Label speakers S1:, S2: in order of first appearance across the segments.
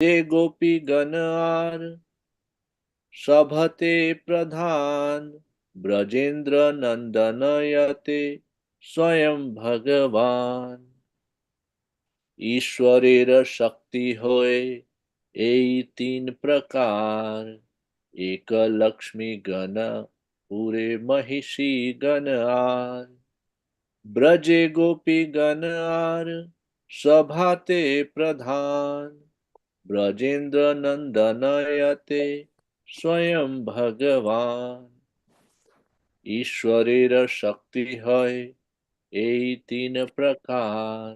S1: जे गोपी गणार सभते प्रधान ब्रजेंद्र नंदनयते स्वयं भगवान। ईश्वरेर शक्ति होय এই तीन प्रकार एक लक्ष्मी गण पूरे महिषी गण आर ब्रजे गोपी गण आर सभाते प्रधान ब्रजेंद्र नंदनयते स्वयं भगवान। ईश्वरेर शक्ति है এই तीन प्रकार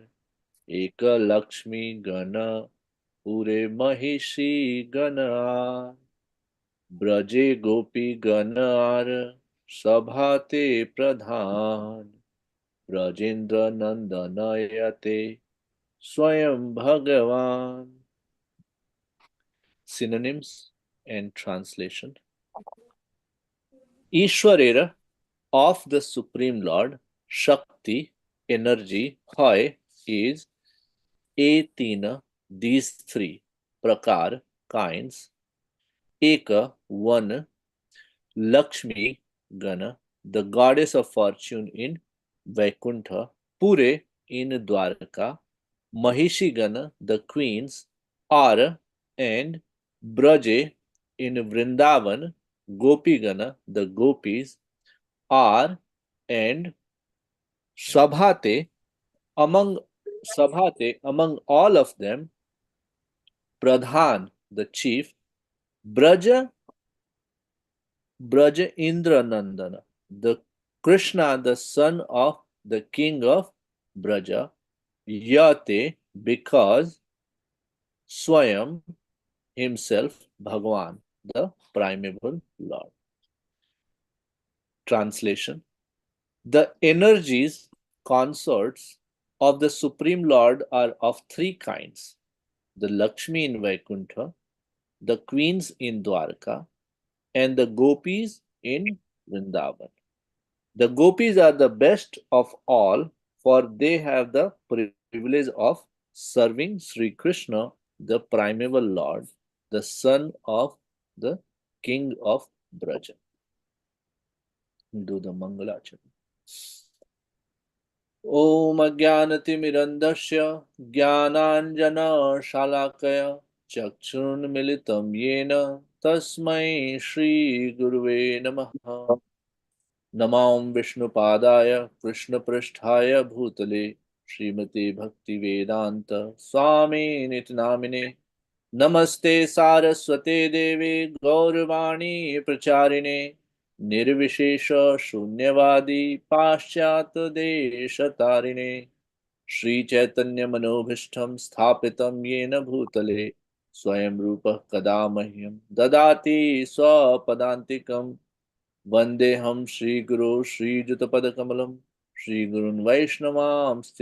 S1: एक लक्ष्मी गण पूरे महिषी गण आर ब्रजे गोपी गण आर सभाते प्रधान ब्रजेंद्र नंदनयते स्वयं भगवान। Synonyms and translation. Ishwarera of the Supreme Lord, Shakti, energy, Hoy is Etina, these three, Prakar, kinds, Eka, one, Lakshmi, Gana, the goddess of fortune in Vaikuntha, Pure in Dwarka, Mahishi Gana, the queens, are and Braje in Vrindavan, Gopi Gana, the gopis, are and Sabhate among all of them, Pradhan, the chief, Braja Indra Nandana, the Krishna, the son of the king of Braja, Yate, because Swayam himself, Bhagwan, the primeval Lord. Translation. The energies, consorts of the Supreme Lord are of three kinds: the Lakshmi in Vaikuntha, the queens in Dwarka, and the gopis in Vrindavan. The gopis are the best of all, for they have the privilege of serving Sri Krishna, the primeval Lord, the son of the king of Braja. Do the Mangalacharana. ॐ अज्ञानतिमिरन्धस्य ज्ञानाञ्जनशलाकया चक्षुरुन्मिलितं येन तस्मै श्रीगुरुवे नमः। नमो विष्णुपादाय कृष्णपृष्ठाय भूतले श्रीमते भक्तिवेदान्त स्वामिनिति नामिने नमस्ते सारस्वते देवे गौरवाणी प्रचारिणे निर्विशेष शून्यवादी पाश्चात्य देश तारिणे श्री चैतन्य मनोभीष्टं स्थापितं येन भूतले स्वयं रूपः कदा मह्यं ददाति स्वपदान्तिकं वन्देऽहं श्रीगुरो श्रीयुतपदकमलं श्रीगुरुन् वैष्णवांश्च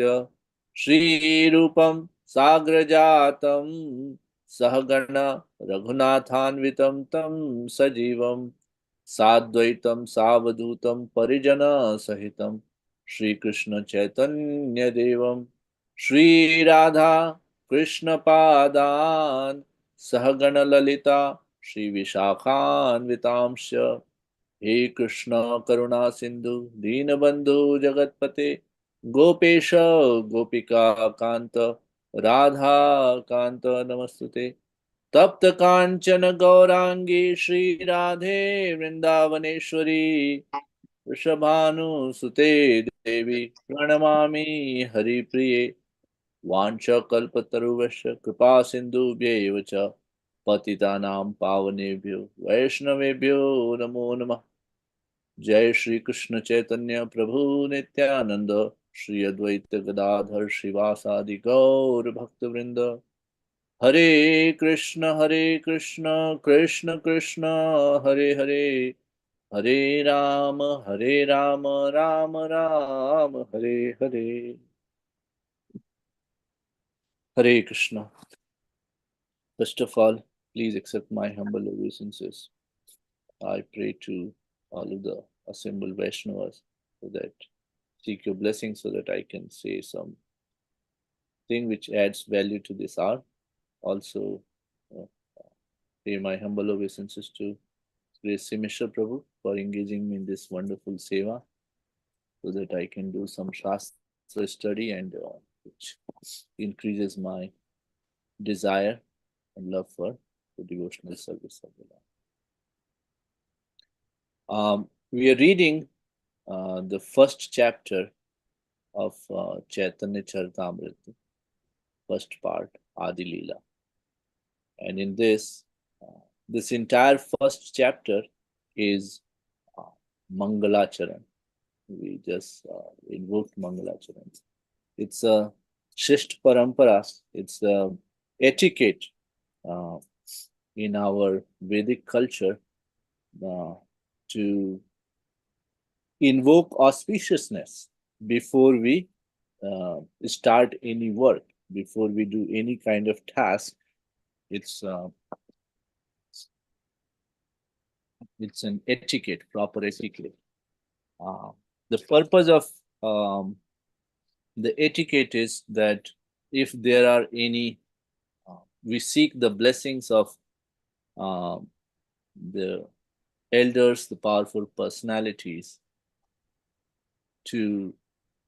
S1: श्रीरूपं साग्रजातं सहगण रघुनाथान्वितं तं सजीवं साद्वैतं सावधूतं परिजनसहितं श्रीकृष्ण चैतन्यदेवं श्रीराधा कृष्णपादान् सहगण ललिता श्रीविशाखान्वितांश्च हे कृष्ण करुणा सिंधु दीनबंधु जगतपते गोपेश गोपिका कांत राधा कांत नमस्तुते तप्त कांचन गौरांगी श्री राधे वृंदावनेश्वरी वृषभानुसुते देवी प्रणमामि हरिप्रिये वाञ्छकल्पतरुवश्य कृपा सिन्धुभ्यैव च पतितानां पावनेभ्यो वैष्णवेभ्यो नमो नमः। जय श्री कृष्ण चैतन्य प्रभु नित्यानंद श्री अद्वैत गदाधर श्रीवासादि गौर भक्त वृंद हरे Krishna Krishna Krishna Hare Hare Hare Ram Ram Ram Hare Hare. Hare Krishna. First of all, please accept my humble obeisances. I pray to all of the assembled Vaishnavas so that seek your blessing so that I can say some thing which adds value to this hour. Also, pay my humble obeisances to Grace Simeshwar Prabhu for engaging me in this wonderful seva so that I can do some Shastra study and which increases my desire and love for the devotional service of the Lord. We are reading the first chapter of Chaitanya Charitamrita, first part, Adilila. And in this, this entire first chapter is uh, Mangalacharan. We just invoked Mangalacharan. It's a Shisht Parampara, it's a etiquette uh, in our Vedic culture uh, to invoke auspiciousness before we start any work, before we do any kind of task. It's uh, it's an etiquette, proper etiquette. Uh, the purpose of um, the etiquette is that if there are any, we seek the blessings of um, the elders, the powerful personalities, to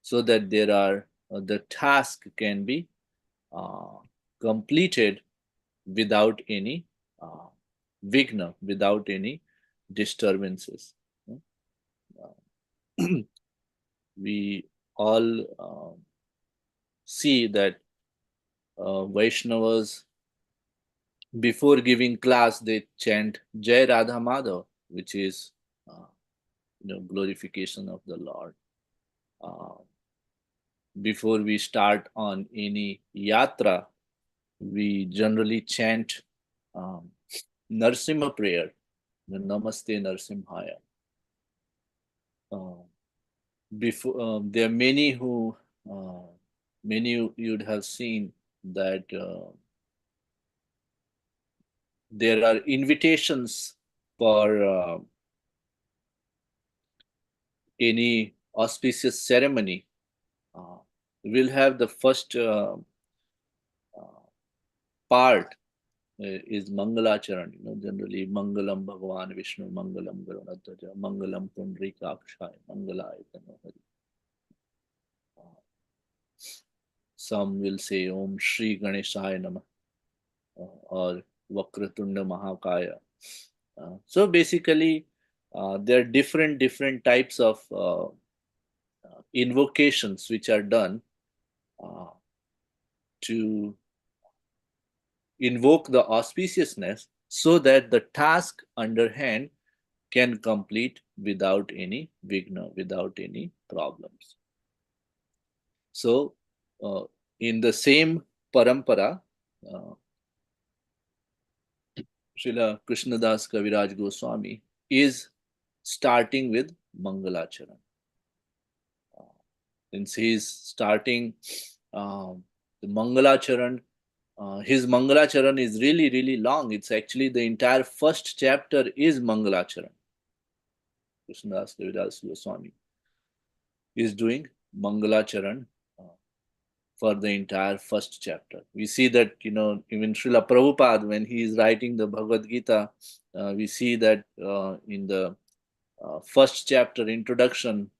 S1: so that there are the task can be uh, completed without any uh, vigna, without any disturbances. We all see that Vaishnavas, before giving class, they chant Jai Radha Madhav, which is glorification of the Lord. Uh, Before we start on any yatra, we generally chant Narsimha prayer, the Namaste Narsimhaya. Uh, Before there are many who many you'd have seen that there are invitations for any auspicious ceremony. We'll have the first uh, part is Mangalacharan. Generally Mangalam Bhagavan Vishnu, Mangalam Garunadhaja, Mangalam Pundrikakshay, Mangalay Tanohari. Some will say Om Shri Ganeshaya Namah or Vakratunda Mahakaya. So basically, there are different types of invocations which are done uh, to invoke the auspiciousness so that the task under hand can complete without any vigna, without any problems. So, in the same parampara, uh, Srila Krishnadas Kaviraj Goswami is starting with Mangalacharan. Since he's starting the Mangalacharan, his Mangalacharan is really long. It's actually the entire first chapter is Mangalacharan. Krishnadas Kaviraj Goswami is doing Mangalacharan for the entire first chapter. We see that, even Srila Prabhupada, when he is writing the Bhagavad Gita, we see that in the first chapter introduction,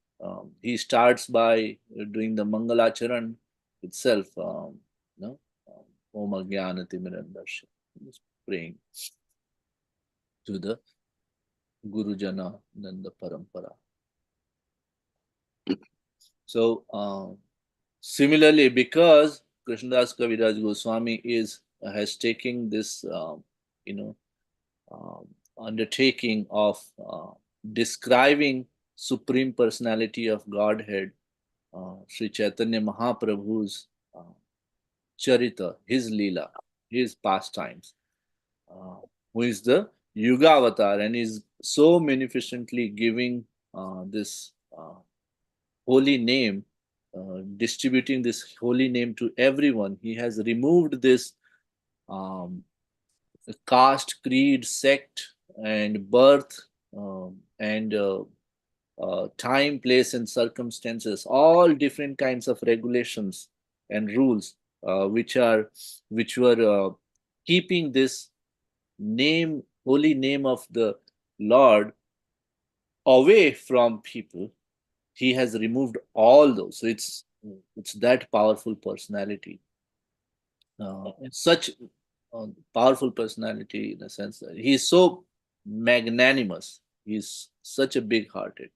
S1: he starts by doing the Mangalacharan itself. Om Ajnana Timirandarsha, praying to the Guru Jana Nanda Parampara. So, similarly, because Krishnadas Kaviraj Goswami has taken this, undertaking of describing Supreme Personality of Godhead, Sri Chaitanya Mahaprabhu's Charita, his Leela, his pastimes, uh, who is the Yuga Avatar and is so magnificently giving this holy name, distributing this holy name to everyone. He has removed this um, caste, creed, sect, and birth, and time, place, and circumstances, all different kinds of regulations and rules, which were keeping this holy name of the Lord away from people, he has removed all those. So it's that powerful personality, such powerful personality, in the sense that he is so magnanimous. He's such a big-hearted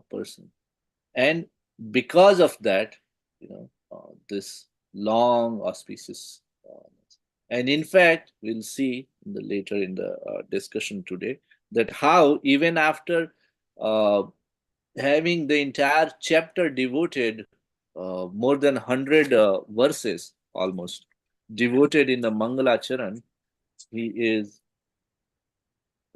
S1: person, and because of that, this long auspicious. And in fact, we'll see later in the discussion today that how even after uh, having the entire chapter devoted, more than 100 verses almost devoted in the Mangalacharan, he is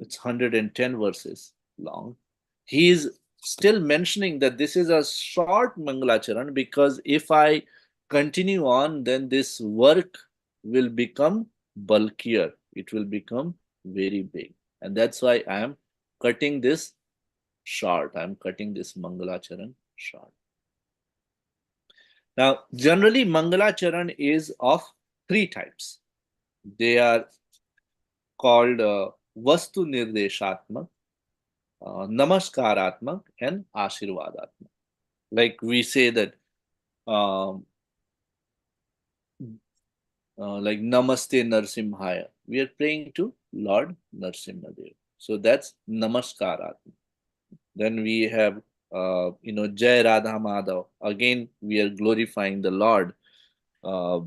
S1: it's 110 verses long. He is still mentioning that this is a short Mangalacharan, because if I continue on, then this work will become bulkier. It will become very big. And that's why I am cutting this short. I'm cutting this Mangalacharan short. Now, generally, Mangalacharan is of three types. They are called Vastu Nirdeshatmak, Namaskaratmak, and Ashirvadatmak. Like we say that, um, like Namaste Narsimhaya, we are praying to Lord Narsimhadev. So that's Namaskaratmak. Then we have, Jai Radha Madhav. Again, we are glorifying the Lord. Uh,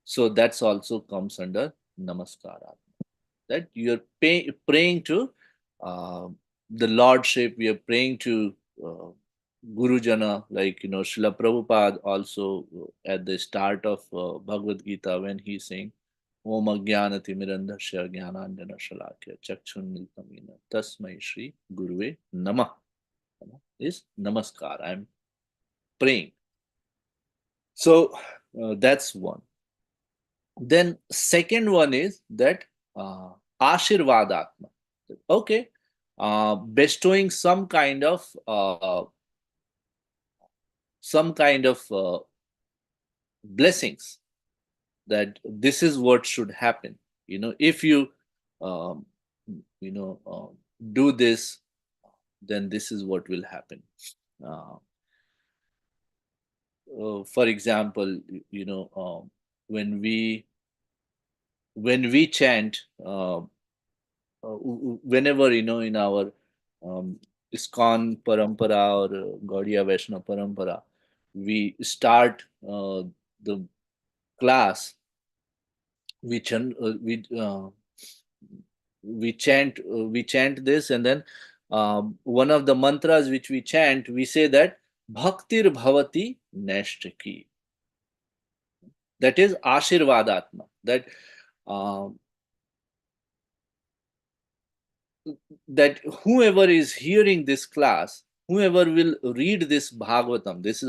S1: so that's also comes under Namaskaratmak. That you're praying to uh, the Lordship, we are praying to uh, Guru Jana, like, Srila Prabhupada also at the start of Bhagavad Gita, when he's saying, Om Ajnanati Mirandhasya Jnanandana Shalakya Chakshun Miltamina Tasmai Shri Guruve Namah, is Namaskar. I'm praying. So that's one. Then second one is that Ashirvadatma. Okay, bestowing some kind of blessings, that this is what should happen. If you um, you know do this, then this is what will happen. Uh, for example, when we chant, whenever in our ISKCON parampara or Gaudiya Vaishnava parampara, we start the class, we chant, we chant this, and then one of the mantras which we chant, we say that Bhaktir Bhavati Nashtaki. That is Ashirvadatma. That um, that whoever is hearing this class, whoever will read this Bhagavatam, this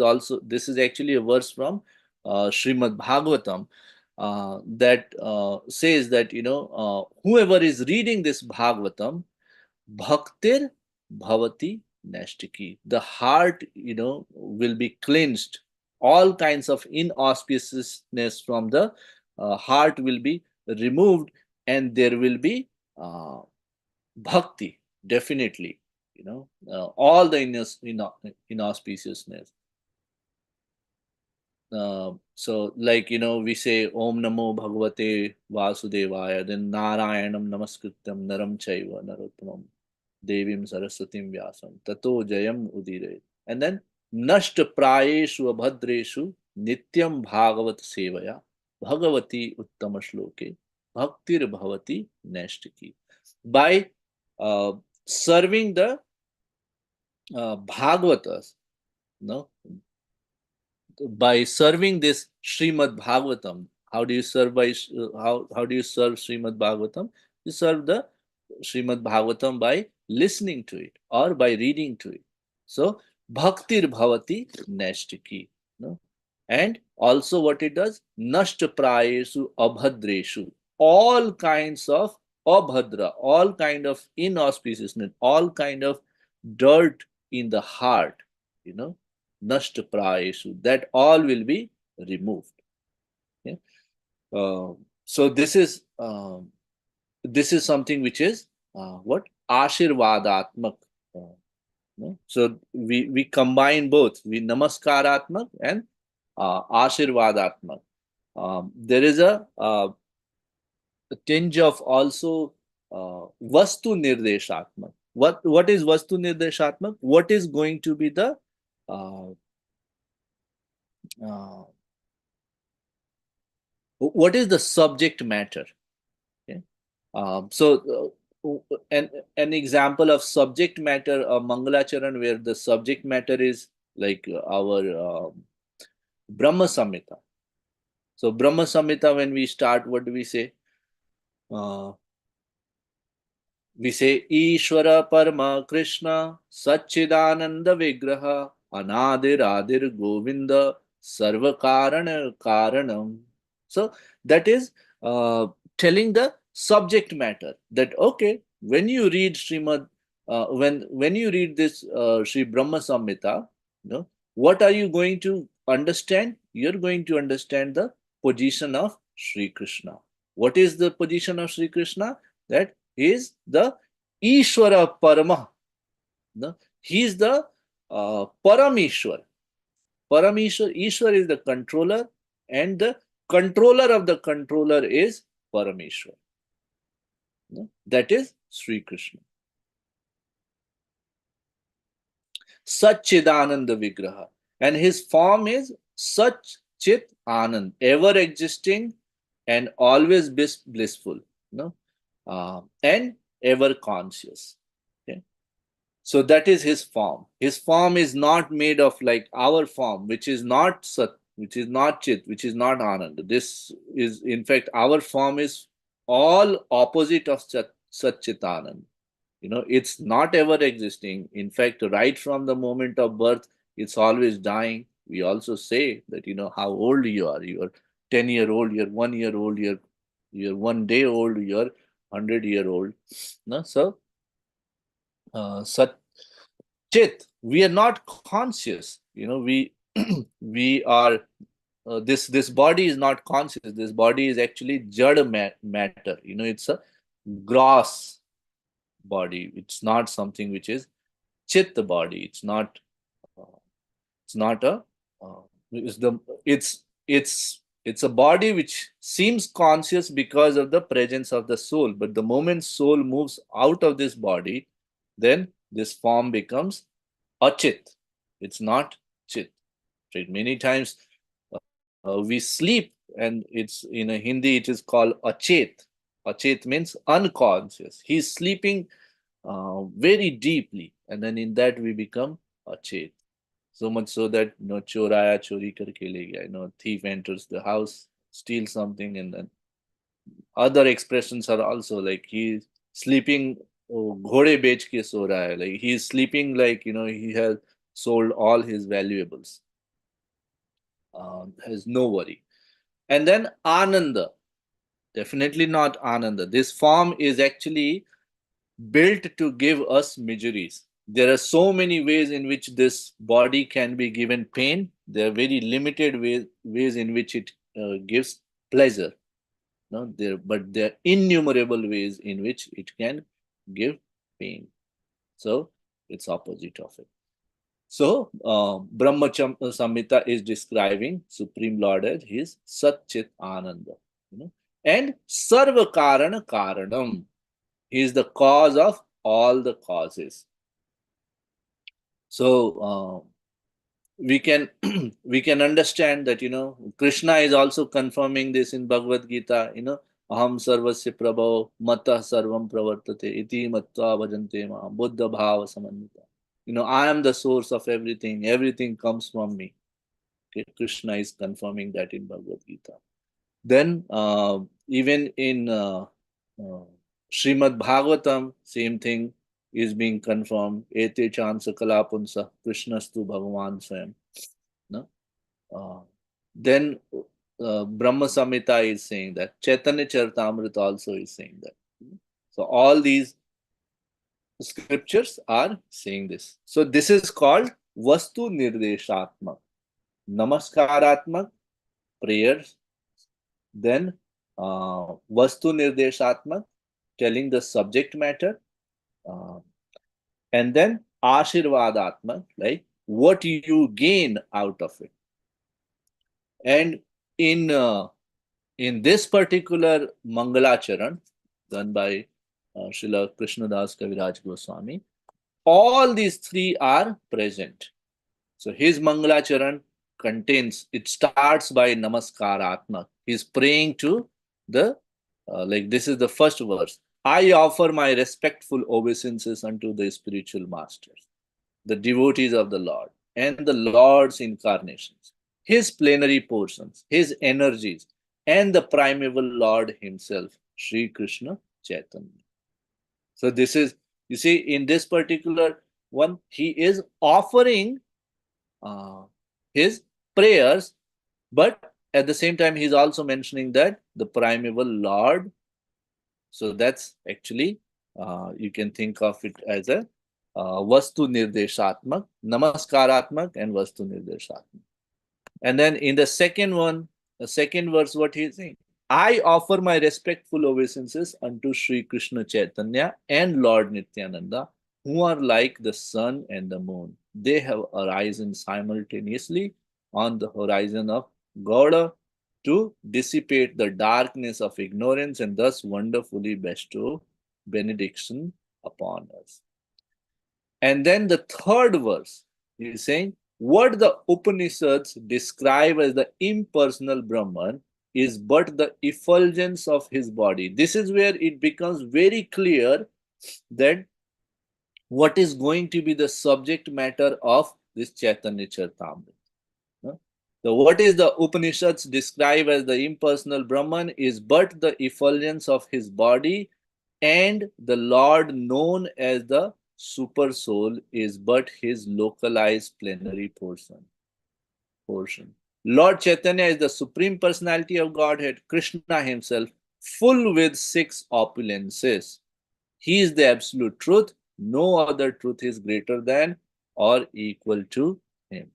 S1: is actually a verse from Srimad Bhagavatam, that says that whoever is reading this Bhagavatam, Bhaktir Bhavati Nashtiki, the heart will be cleansed. All kinds of inauspiciousness from the heart will be removed, and there will be bhakti, definitely. All the inauspiciousness. So, like, we say Om Namo Bhagavate Vasudevaya, then Narayanam Namaskrityam Naram Chaiva Narottamam Devim Saraswatim Vyasam Tato Jayam Udire. And then Nasht Prayeshu Abhadreshu Nityam Bhagavat Sevaya Bhagavati Uttama Shloke Bhaktir Bhavati Nashtiki. By uh, serving the Bhagavatas, no, by serving this Srimad Bhagavatam. How do you serve how do you serve Srimad Bhagavatam? You serve the Srimad Bhagavatam by listening to it or by reading to it. So Bhaktir Bhavati Nashtiki. No? And also what it does, Nasht Prayesu Abhadreshu. All kinds of abhadra, all kind of inauspiciousness, all kind of dirt in the heart, you know, Nasht Prayesu, that all will be removed. Okay? So this is this is something which is what Ashirvadatmak. No? So we combine both. We namaskaratmak and Ashirvadatmak. There is a tinge of also Vastu Nirdeshatmak. What is Vastu Nirdeshatmak? What is going to be the uh, uh, what is the subject matter? Okay? So, an example of subject matter of Mangalacharan, where the subject matter is like our Brahma Samhita. So, Brahma Samhita, when we start, what do we say? Uh, we say Ishvara Parama Krishna Satchidananda Vigraha Anadir Adir Govinda Sarva Karana Karanam. So that is telling the subject matter that okay, when you read Srimad, when you read this Sri Brahma Samhita, you know, what are you going to understand? You're going to understand the position of Sri Krishna. What is the position of Sri Krishna? That is the Ishvara Parama. No? He is the Parameshwar. Parameshwar, Ishwar is the controller, and the controller of the controller is Parameshwar. No? That is Sri Krishna. Satchidananda Vigraha. And his form is Sach Chit Anand, ever existing and always blissful. No? And ever conscious. Okay? So that is his form. His form is not made of like our form, which is not Sat, which is not Chit, which is not Anand. This is, in fact, our form is all opposite of Sat Chit Anand. You know, it's not ever existing. In fact, right from the moment of birth, it's always dying. We also say that, you know, how old you are. You're 10-year old, you're 1 year old, you're 1 day old, you're 100-year old. No? So Sat Chit, we are not conscious. You know, we we are this body is not conscious. This body is actually jada matter. You know, it's a gross body. It's not something which is chit body. Uh, it's not a it's the it's a body which seems conscious because of the presence of the soul, but the moment soul moves out of this body, then this form becomes achit. It's not chit. Right? Many times we sleep, and it's in a Hindi it is called achet. Achet means unconscious. He's sleeping very deeply, and then in that we become achet. So much so that, you know, choraya chori karke le gaya. You know, thief enters the house, steals something, and then other expressions are also like he's sleeping. Ghode bech ke so raha hai. Like he's sleeping like, you know, he has sold all his valuables. Has no worry. And then Ananda, definitely not Ananda. This form is actually built to give us miseries. There are so many ways in which this body can be given pain. There are very limited ways in which it gives pleasure. No, but there are innumerable ways in which it can give pain. So it's opposite of it. So Brahma Samhita is describing Supreme Lord as his Satchit Ananda. You know? And Sarva Karana Karanam. He is the cause of all the causes. So we can we can understand that, you know, Krishna is also confirming this in Bhagavad Gita. You know, aham sarvasya prabho matah sarvam pravartate iti matva bhajante ma buddha bhava samannita. You know, I am the source of everything. Everything comes from me. Okay? Krishna is confirming that in Bhagavad Gita. Then even in Srimad Bhagavatam, same thing is being confirmed. Ete chansa kalapunsa Krishnastu Bhagavan Swayam. No? Uh, then Brahma Samhita is saying that. Chaitanya Charitamrita also is saying that. So all these scriptures are saying this. So this is called Vastu Nirdeshatmak. Namaskaratmak prayers, then Vastu Nirdeshatmak, telling the subject matter, uh, and then Ashirvadatma, like what you gain out of it. And in in this particular Mangalacharan, done by Srila Krishnadas Kaviraj Goswami, all these three are present. So his Mangalacharan contains, it starts by Namaskaratma. He's praying to the, like this is the first verse. I offer my respectful obeisances unto the spiritual masters, the devotees of the Lord, and the Lord's incarnations, his plenary portions, his energies, and the primeval Lord himself, Sri Krishna Chaitanya. So this is, you see, in this particular one, he is offering uh, his prayers, but at the same time, he's also mentioning that the primeval Lord. So that's actually, you can think of it as a Vastu Nirdeshatmak, Namaskaratmak, and Vastu Nirdeshatmak. And then in the second one, the second verse, what he is saying, I offer my respectful obeisances unto Sri Krishna Chaitanya and Lord Nityananda, who are like the sun and the moon. They have arisen simultaneously on the horizon of Gauda to dissipate the darkness of ignorance and thus wonderfully bestow benediction upon us. And then the third verse, he is saying, what the Upanishads describe as the impersonal Brahman is but the effulgence of his body. This is where it becomes very clear that what is going to be the subject matter of this Chaitanya Charitamrita. So what is the Upanishads describe as the impersonal Brahman is but the effulgence of his body, and the Lord known as the super soul is but his localized plenary portion. Lord Chaitanya is the supreme personality of Godhead, Krishna himself, full with six opulences. He is the absolute truth. No other truth is greater than or equal to him.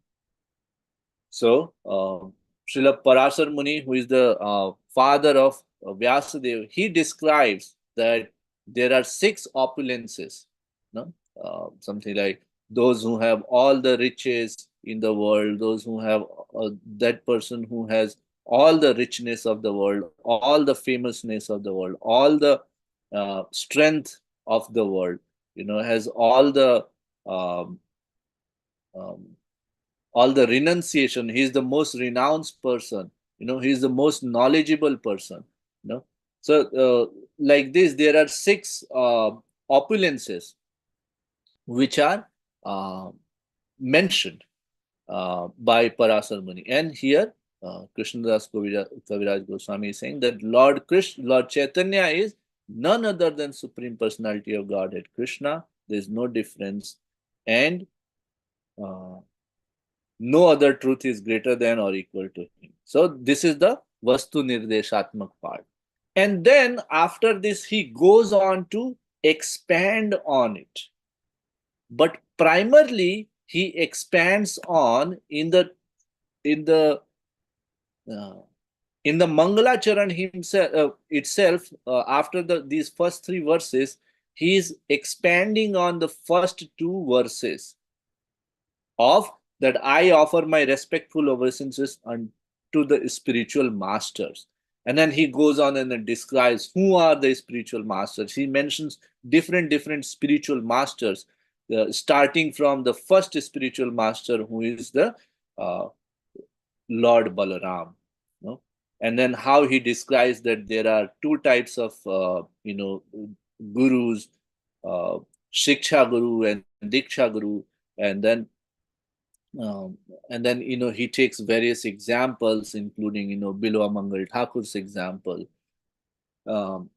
S1: So, Srila Parasar Muni, who is the father of Vyasadeva, he describes that there are six opulences, no? Something like those who have all the riches in the world, those who have that person who has all the richness of the world, all the famousness of the world, all the strength of the world, has um, um, all the renunciation. He is the most renounced person. He is the most knowledgeable person. So like this, there are six opulences which are mentioned by Parasar Muni. And here, Krishnadas Kaviraj Goswami is saying that Lord Chaitanya is none other than Supreme Personality of Godhead, Krishna. There is no difference, and no other truth is greater than or equal to him. So this is the Vastu Nirdeshatmak part. And then after this, he goes on to expand on it. But primarily, he expands on in the uh, Mangalacharan himself itself. After these first three verses, he is expanding on the first two verses of that I offer my respectful obeisances unto the spiritual masters. And then he goes on and then describes who are the spiritual masters. He mentions different spiritual masters, starting from the first spiritual master, who is the uh, Lord Balaram. And then how he describes that there are two types of gurus, Shiksha Guru and Diksha Guru, and then he takes various examples, including Bilwa Mangal Thakur's example.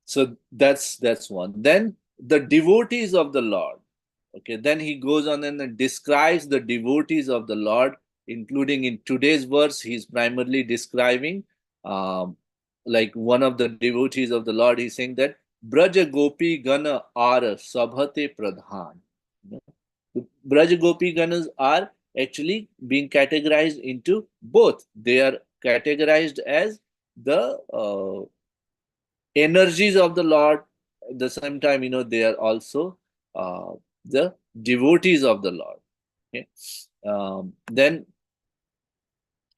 S1: So that's one. Then the devotees of the Lord. Okay, then he goes on and then describes the devotees of the Lord, including in today's verse, he's primarily describing like one of the devotees of the Lord. He's saying that Braja Gopi Gana are Sabhate Pradhan. Braj Gopi Ganas are actually being categorized into both. They are categorized as the energies of the Lord, at the same time, they are also uh, the devotees of the Lord. Okay. Then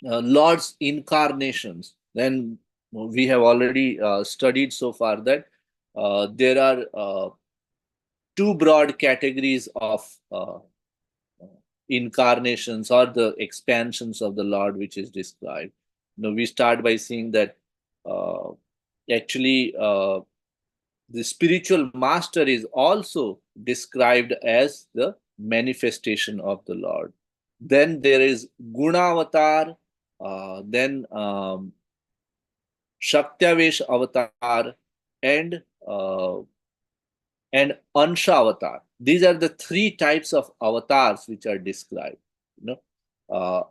S1: Lord's incarnations. Then we have already studied so far that there are two broad categories of incarnations or the expansions of the Lord, which is described. We start by seeing that uh, actually the spiritual master is also described as the manifestation of the Lord. Then there is Gunavatar, then Shaktavesh avatar, and uh, and Ansha avatar. These are the three types of avatars which are described. You know, uh,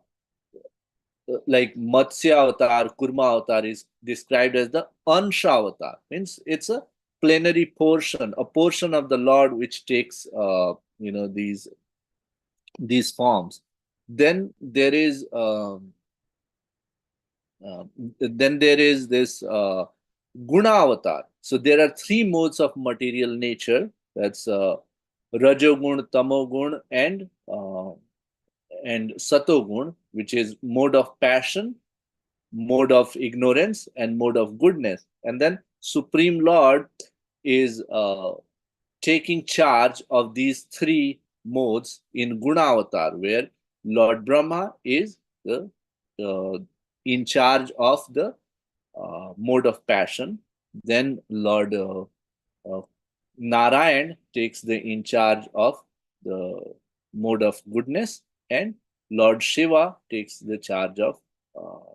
S1: like Matsya avatar, Kurma avatar is described as the Ansha avatar. Means it's a plenary portion, a portion of the Lord which takes these forms. Then there is uh, then there is this Guna avatar. So there are three modes of material nature. That's Rajogun, Tamogun, and Satogun, which is mode of passion, mode of ignorance, and mode of goodness. And then Supreme Lord is taking charge of these three modes in Guna avatar, where Lord Brahma is the in charge of the mode of passion. Then Lord uh, Narayan takes the in charge of the mode of goodness, and Lord Shiva takes the charge of uh,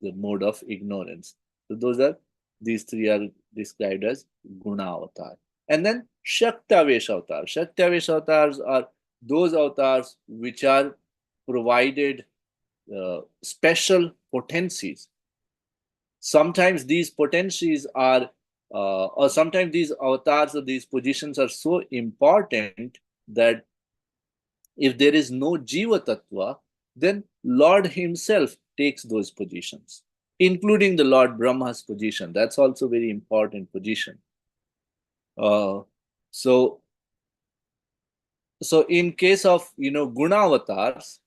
S1: the mode of ignorance. So these three are described as Guna avatar. And then Shaktavesh avatar. Shaktavesh avatars are those avatars which are provided special potencies. Sometimes these potencies are, or sometimes these avatars or these positions are so important that if there is no Jiva Tattva, then Lord Himself takes those positions, including the Lord Brahma's position. That's also very important position. Uh, so, so in case of Guna avatars,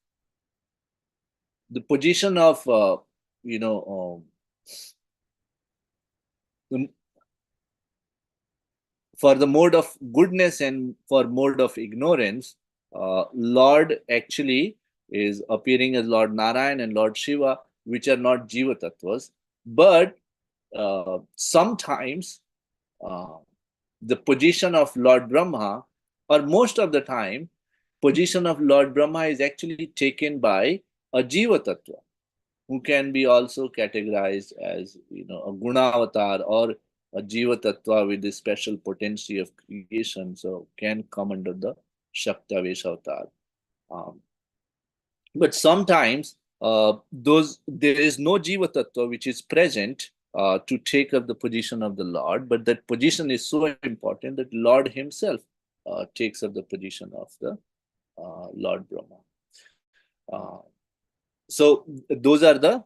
S1: the position of you know for the mode of goodness and for mode of ignorance, Lord actually is appearing as Lord Narayan and Lord Shiva, which are not Jiva Tattvas. But sometimes uh, the position of Lord Brahma, or most of the time, position of Lord Brahma is actually taken by a Jiva Tattva, who can be also categorized as a Guna avatar or a Jiva Tattva with this special potency of creation, so can come under the Shaktavesh avatar. Um, but sometimes those there is no Jiva Tattva which is present to take up the position of the Lord, but that position is so important that Lord Himself takes up the position of the Lord Brahma. So those are the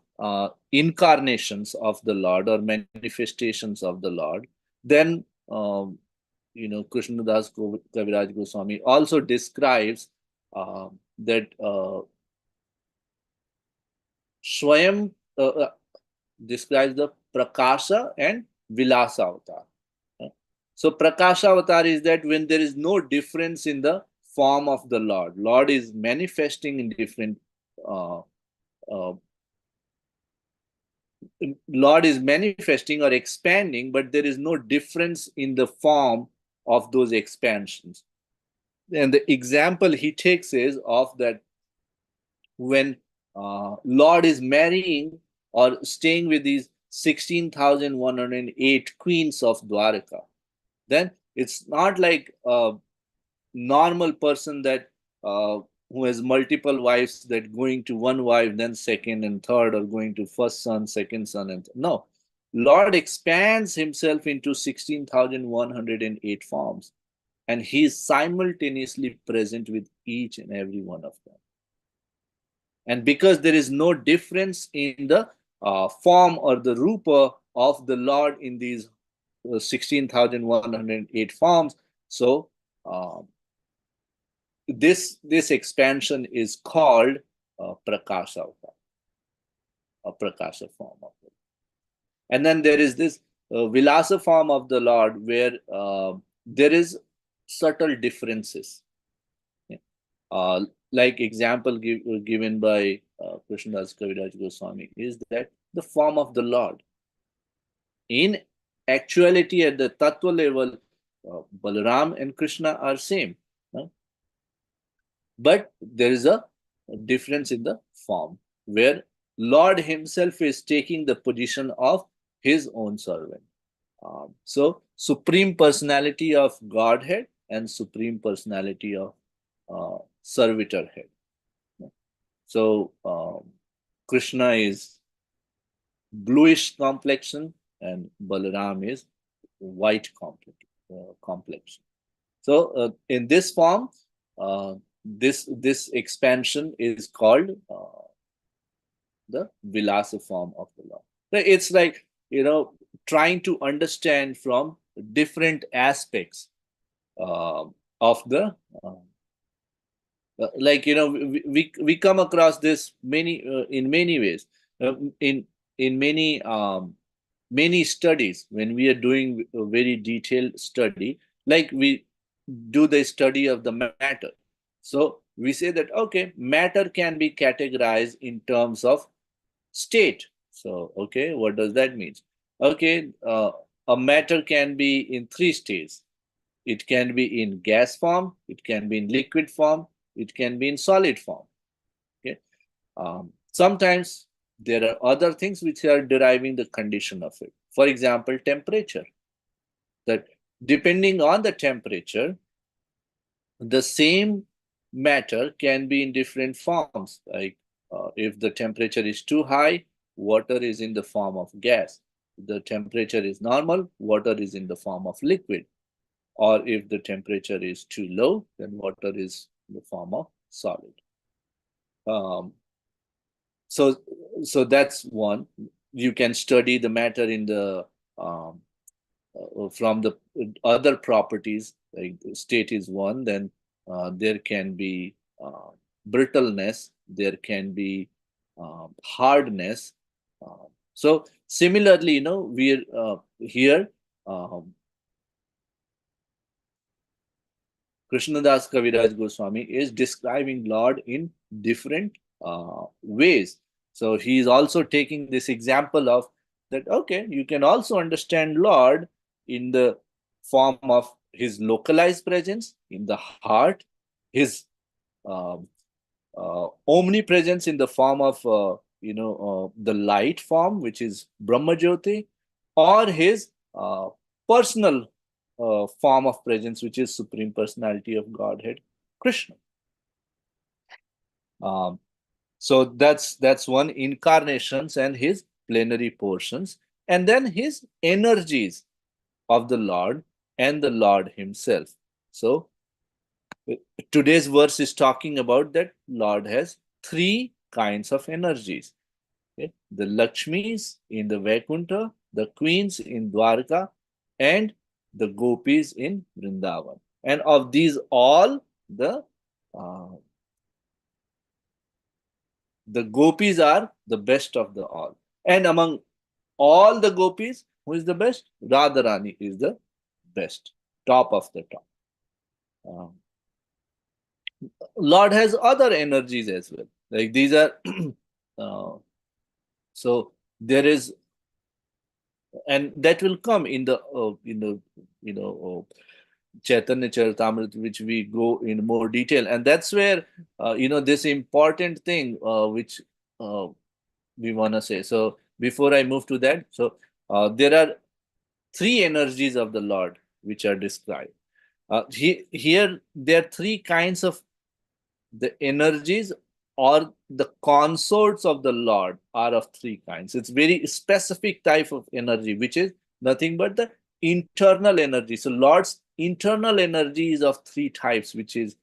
S1: incarnations of the Lord or manifestations of the Lord. Then Krishnadas Kaviraj Goswami also describes that Swayam describes the Prakasha and Vilasa avatar. So Prakasha avatar is that when there is no difference in the form of the Lord. Lord is manifesting in different uh, uh, Lord is manifesting or expanding, but there is no difference in the form of those expansions. And the example he takes is of that when Lord is marrying or staying with these 16,108 queens of Dwaraka, then it's not like normal person that who has multiple wives that going to one wife then second and third, or going to first son, second son, and no, Lord expands Himself into 16,108 forms, and He is simultaneously present with each and every one of them. And because there is no difference in the form or the rupa of the Lord in these 16,108 forms. So this expansion is called prakasha, a prakasha form of it. And then there is this vilasa form of the Lord, where there is subtle differences. Yeah. Like example given by Krishnadas Kaviraj Goswami is that the form of the Lord, in actuality at the tattva level, Balaram and Krishna are same, huh? But there is a difference in the form, where Lord himself is taking the position of his own servant. So supreme personality of Godhead and supreme personality of servitor head. So Krishna is bluish complexion and Balaram is white complexion. So in this form, this expansion is called the Vilasa form of the Lord. So it's like, trying to understand from different aspects uh, of the like, we come across this many in many ways, in many studies. When we are doing a very detailed study, like we do the study of the matter, so we say that, okay, matter can be categorized in terms of state. So okay, what does that mean? Okay, a matter can be in three states. It can be in gas form, it can be in liquid form, it can be in solid form. Okay. Sometimes there are other things which are deriving the condition of it. For example, temperature. That depending on the temperature, the same matter can be in different forms. Like if the temperature is too high, water is in the form of gas. If the temperature is normal, water is in the form of liquid. Or if the temperature is too low, then water is in the form of solid. Um, so, so that's one. You can study the matter in the from the other properties. Like state is one, then there can be brittleness, there can be hardness. So similarly, we're here. Um, Krishnadas Kaviraj Goswami is describing Lord in different ways. So he is also taking this example of that, okay, you can also understand Lord in the form of his localized presence in the heart, his um, omnipresence in the form of, the light form, which is Brahma Jyoti, or his personal form of presence, which is Supreme Personality of Godhead, Krishna. Um, so that's one, incarnations and his plenary portions, and then his energies of the Lord and the Lord himself. So today's verse is talking about that Lord has three kinds of energies. Okay? The Lakshmis in the Vaikuntha, the queens in Dwarka, and the gopis in Vrindavan. And of these all, uh, the gopis are the best of the all. And among all the gopis, who is the best? Radharani is the best, top of the top. Um, Lord has other energies as well. Like these are, uh, so there is, and that will come in the Chaitanya Charitamrita, which we go in more detail, and that's where this important thing which uh, we want to say. So before I move to that, so there are three energies of the Lord which are described. Here there are three kinds of the energies, or the consorts of the Lord are of three kinds. It's very specific type of energy, which is nothing but the internal energy. So Lord's internal energy is of three types, which is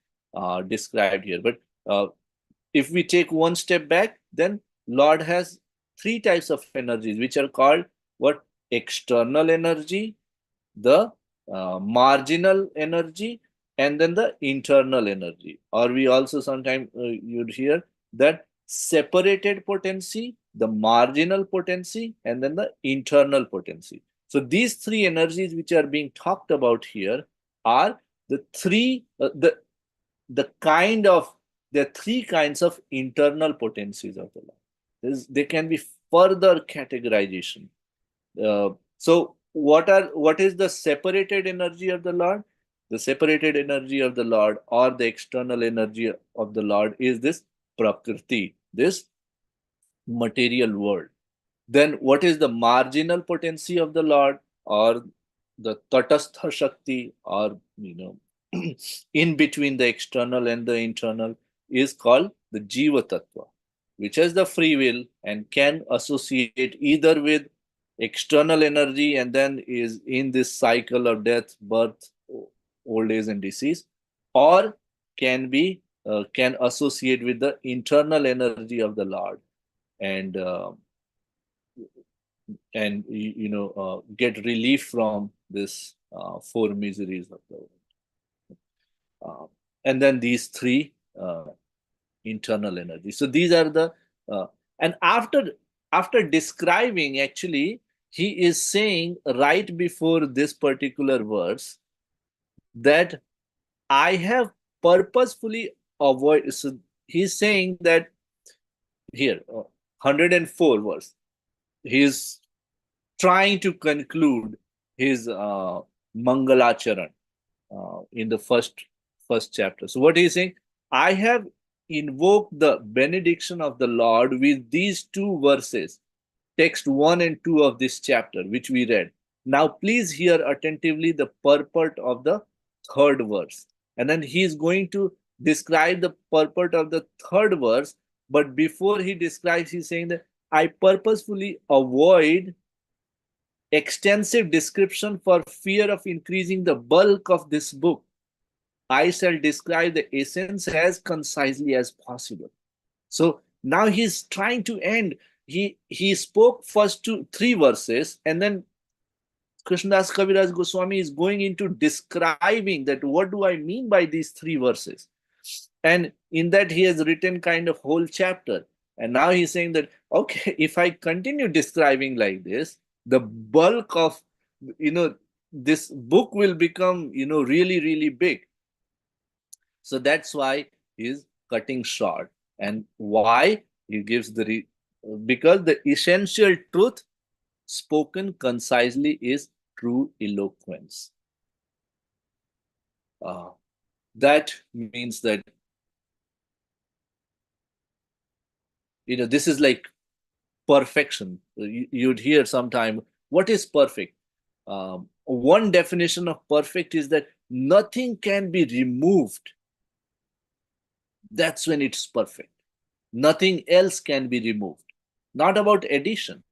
S1: described here. But if we take one step back, then Lord has three types of energies, which are called what? External energy, the marginal energy, and then the internal energy. Or we also sometimes you'd hear that separated potency, the marginal potency, and then the internal potency. So these three energies which are being talked about here are the three the kind of there are three kinds of internal potencies of the law. There can be further categorization. What is the separated energy of the Lord? The separated energy of the Lord, or the external energy of the Lord, is this prakriti, this material world. Then what is the marginal potency of the Lord, or the tatastha shakti, or in between the external and the internal, is called the jiva tattva, which has the free will and can associate either with external energy and then is in this cycle of death, birth, old age, and disease, or can associate with the internal energy of the Lord, and get relief from this four miseries of the world. And then these three internal energies. So these are the and after describing, actually, he is saying right before this particular verse that I have purposefully avoid. So he's saying that here, 104 verse. He's trying to conclude his Mangalacharan in the first chapter. So what he's saying, I have invoked the benediction of the Lord with these two verses, text 1 and 2 of this chapter, which we read. Now please hear attentively the purport of the third verse. And then he is going to describe the purport of the third verse. But before he describes, he's saying that I purposefully avoid extensive description for fear of increasing the bulk of this book. I shall describe the essence as concisely as possible. So now he's trying to end. He spoke first to three verses, and then Krishnadas Kaviraj Goswami is going into describing that what do I mean by these three verses. And in that he has written kind of whole chapter. And now he's saying that, okay, if I continue describing like this, the bulk of, this book will become, really, really big. So that's why he's cutting short. And why? He gives because the essential truth spoken concisely is true eloquence. That means that, this is like perfection. You'd hear sometime, what is perfect? One definition of perfect is that nothing can be removed. That's when it's perfect. Nothing else can be removed. Not about addition.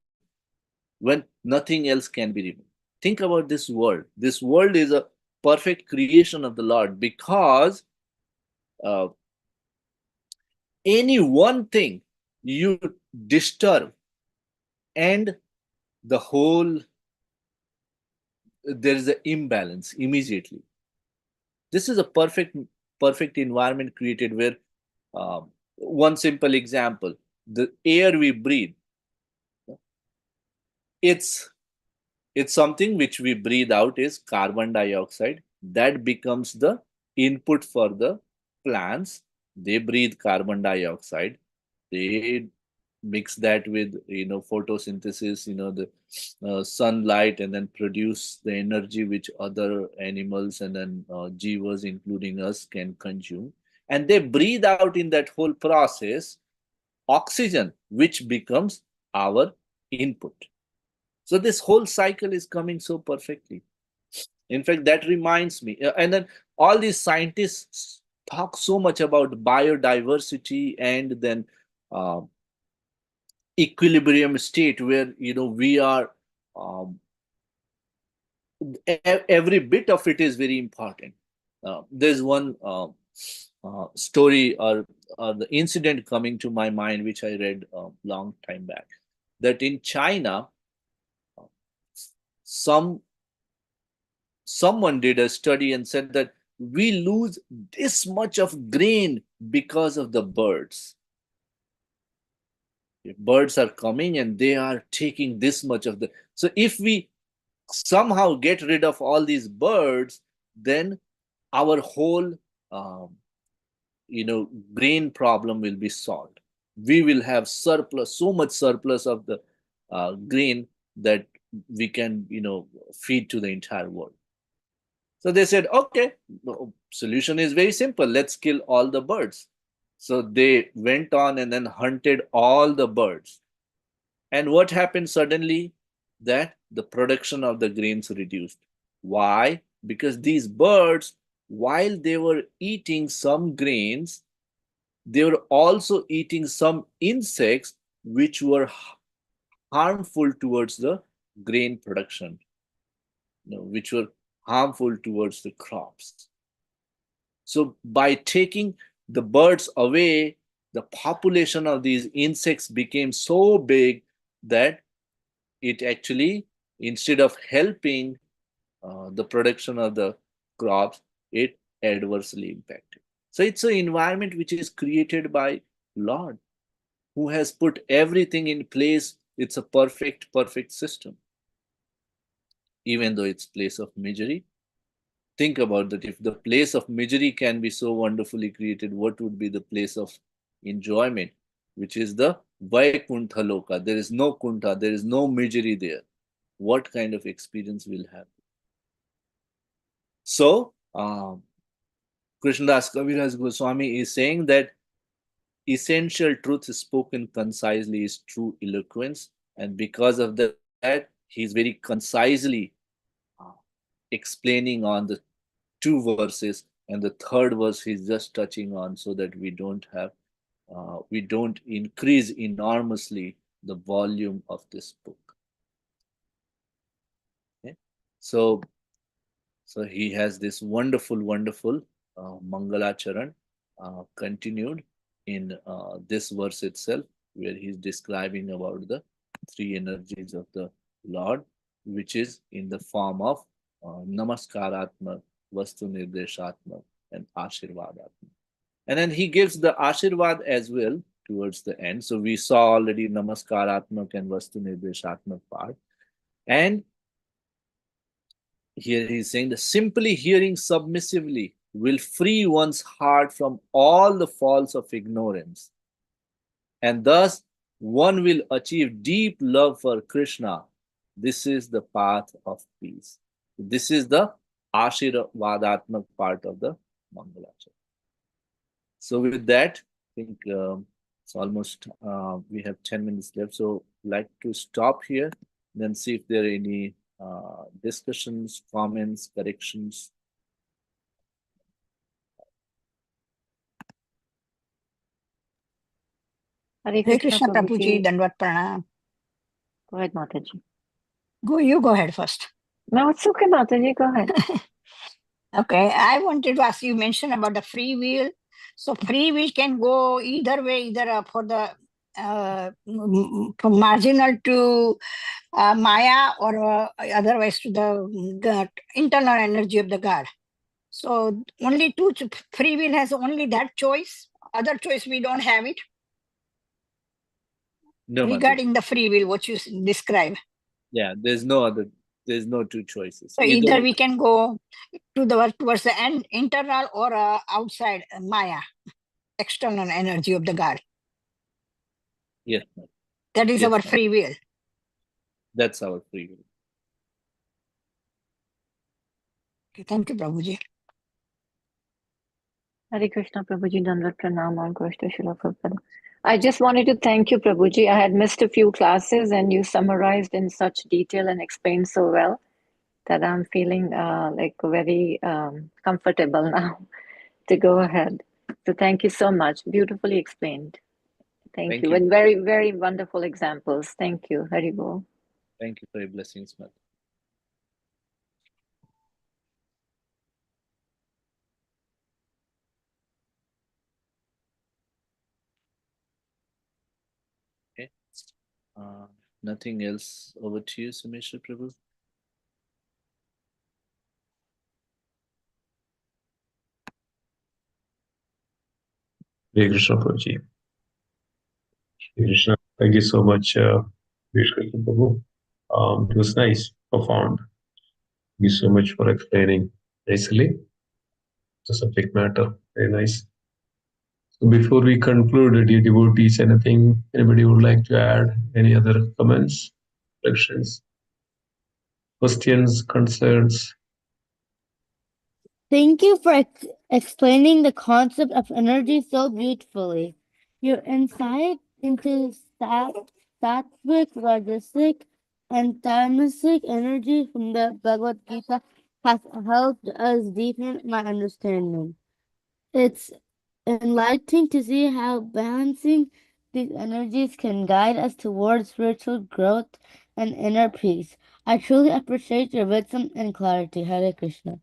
S1: When nothing else can be removed. Think about this world. This world is a perfect creation of the Lord, because any one thing you disturb, and the whole, there is an imbalance immediately. This is a perfect environment created where, one simple example, the air we breathe, it's something which we breathe out is carbon dioxide. That becomes the input for the plants. They breathe carbon dioxide. They mix that with, photosynthesis, the sunlight, and then produce the energy which other animals and then jivas, including us, can consume. And they breathe out in that whole process oxygen, which becomes our input. So this whole cycle is coming so perfectly. In fact, that reminds me, and then all these scientists talk so much about biodiversity, and then uh, equilibrium state, where we are, every bit of it is very important. There's one story, or the incident coming to my mind, which I read a long time back, that in China, some someone did a study and said that we lose this much of grain because of the birds. Birds are coming and they are taking this much of the. So if we somehow get rid of all these birds, then our whole um, grain problem will be solved. We will have surplus, so much surplus of the grain that we can feed to the entire world. So they said, okay, no, solution is very simple. Let's kill all the birds. So they went on and then hunted all the birds. And what happened suddenly? That the production of the grains reduced. Why? Because these birds, while they were eating some grains, they were also eating some insects which were harmful towards the grain production, which were harmful towards the crops. So by taking the birds away, the population of these insects became so big that it actually, instead of helping the production of the crops, it adversely impacted. So it's an environment which is created by Lord, who has put everything in place. It's a perfect system. Even though it's place of misery, think about that. If the place of misery can be so wonderfully created, what would be the place of enjoyment, which is the Vaikuntha Loka? There is no Kunta, there is no misery there. What kind of experience we'll have? So, Krishnadas Kaviraj Goswami is saying that essential truth spoken concisely is true eloquence, and because of that, he's very concisely uh, explaining on the two verses, and the third verse he's just touching on, so that we don't increase enormously the volume of this book. Okay? So So he has this wonderful Mangala Charan continued in this verse itself, where he's describing about the three energies of the Lord, which is in the form of Namaskaratma, Vastu Nirdeshatma, and Ashirvadatma. And then he gives the Ashirvad as well towards the end. So we saw already Namaskaratmak and Vastu Nirdeshatmak part. And here he's saying that simply hearing submissively will free one's heart from all the faults of ignorance, and thus one will achieve deep love for Krishna. This is the path of peace. This is the Ashirvadatmak part of the Mangalachara. So with that, I think it's almost we have 10 minutes left. So I'd like to stop here, then see if there are any discussions, comments, corrections.
S2: Hare
S3: Hare
S2: Krishna
S3: Krishna Prabhuji,
S2: Prabhuji.
S3: Dandvat Pranam.
S2: Go ahead, Mataji.
S3: You go ahead first.
S2: No, it's okay, Mataji. Go ahead.
S3: Okay, I wanted to ask you, mention about the free will. So free will can go either way, either for the from marginal to Maya, or otherwise to the internal energy of the God. So only free will has only that choice. Other choice we don't have it.
S1: No,
S3: Regarding the free will, what you describe.
S1: Yeah, there's no two choices.
S3: So either we can go towards the end, internal, or outside Maya, external energy of the God.
S1: Yes.
S3: That is
S1: Yes,
S3: our free will.
S1: That's our free will.
S3: Okay, thank you, Prabhuji.
S2: Hare Krishna Prabhuji, Dandvat Pranam, all goes to Srila Prabhupada. I just wanted to thank you, Prabhuji. I had missed a few classes and you summarized in such detail and explained so well that I'm feeling like very comfortable now to go ahead. So thank you so much. Beautifully explained. Thank you. And very, very wonderful examples. Thank you. Hari Bol.
S1: Thank you for your blessings, Mother. Okay. Nothing else. Over to you, Sumeshwar Prabhu.
S4: Hare Krishna Prabhuji. Hare Krishna. Thank you so much, Hare Krishna Prabhu. It was nice, profound. Thank you so much for explaining nicely the subject matter. Very nice. So before we conclude, dear devotees, anything anybody would like to add? Any other comments, reflections, questions, concerns?
S5: Thank you for explaining the concept of energy so beautifully. Your insight into sattvic, rajasic, and tamasic energy from the Bhagavad Gita has helped us deepen my understanding. It's enlightening to see how balancing these energies can guide us towards spiritual growth and inner peace. I truly appreciate your wisdom and clarity. Hare Krishna.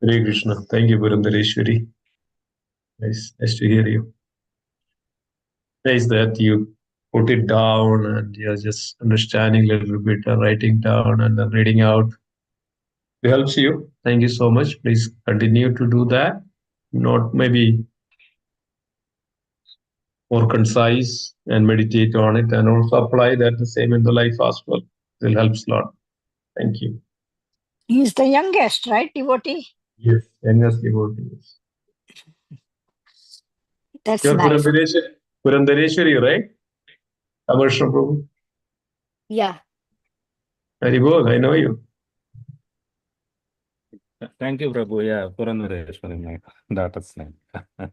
S4: Hare Krishna. Thank you, Purandareshwari. Nice to hear you. Nice that you put it down and you're just understanding a little bit and writing down and then reading out. It helps you. Thank you so much. Please continue to do that. Not maybe more concise and meditate on it and also apply that the same in the life as well. It helps a lot. Thank you.
S3: He's the youngest, right, devotee?
S4: Yes, youngest devotees.
S3: That's
S4: You're
S3: nice.
S4: Purandareshwari, right? Amarsham Prabhu.
S5: Yeah.
S4: Haribol, I know you.
S6: Thank you, Prabhu. Yeah, Purandareshwari, my daughter's name. Thank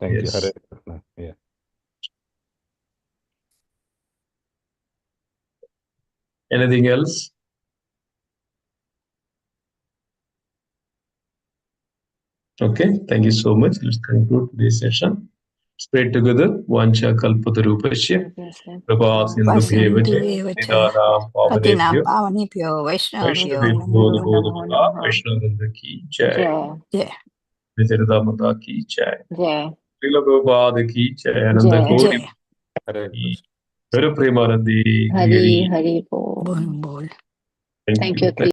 S6: you. Hare
S4: Yes.
S6: Krishna. Yeah.
S4: Anything else? Okay, thank you so much. Let's conclude today's session. Spread together. Vancha kalpatarupasya. Prabha sindhu bhevacha. Nidanam
S3: Patinam
S4: pavanebhyo.
S3: pavanebhyo Vaishnavabhyo
S4: Vaishnavebhyo
S3: namo
S4: namo
S3: namo
S4: namaha.
S3: namaha.
S4: Vaishnavanda ki jai.
S2: Jai,
S3: Jai.
S4: Vijarada Mata ki jai.
S2: Jai,
S4: Srila Prabhupada ki jai. Ananda
S2: Jai.
S4: Gauri
S3: Jai.
S6: Hare
S4: ki.
S6: Krishna.
S4: Hare Premanandi
S2: Hari
S4: Giri.
S2: Hari Bol.
S3: Bol bol.
S4: Thank
S2: Thank
S4: you.
S2: you,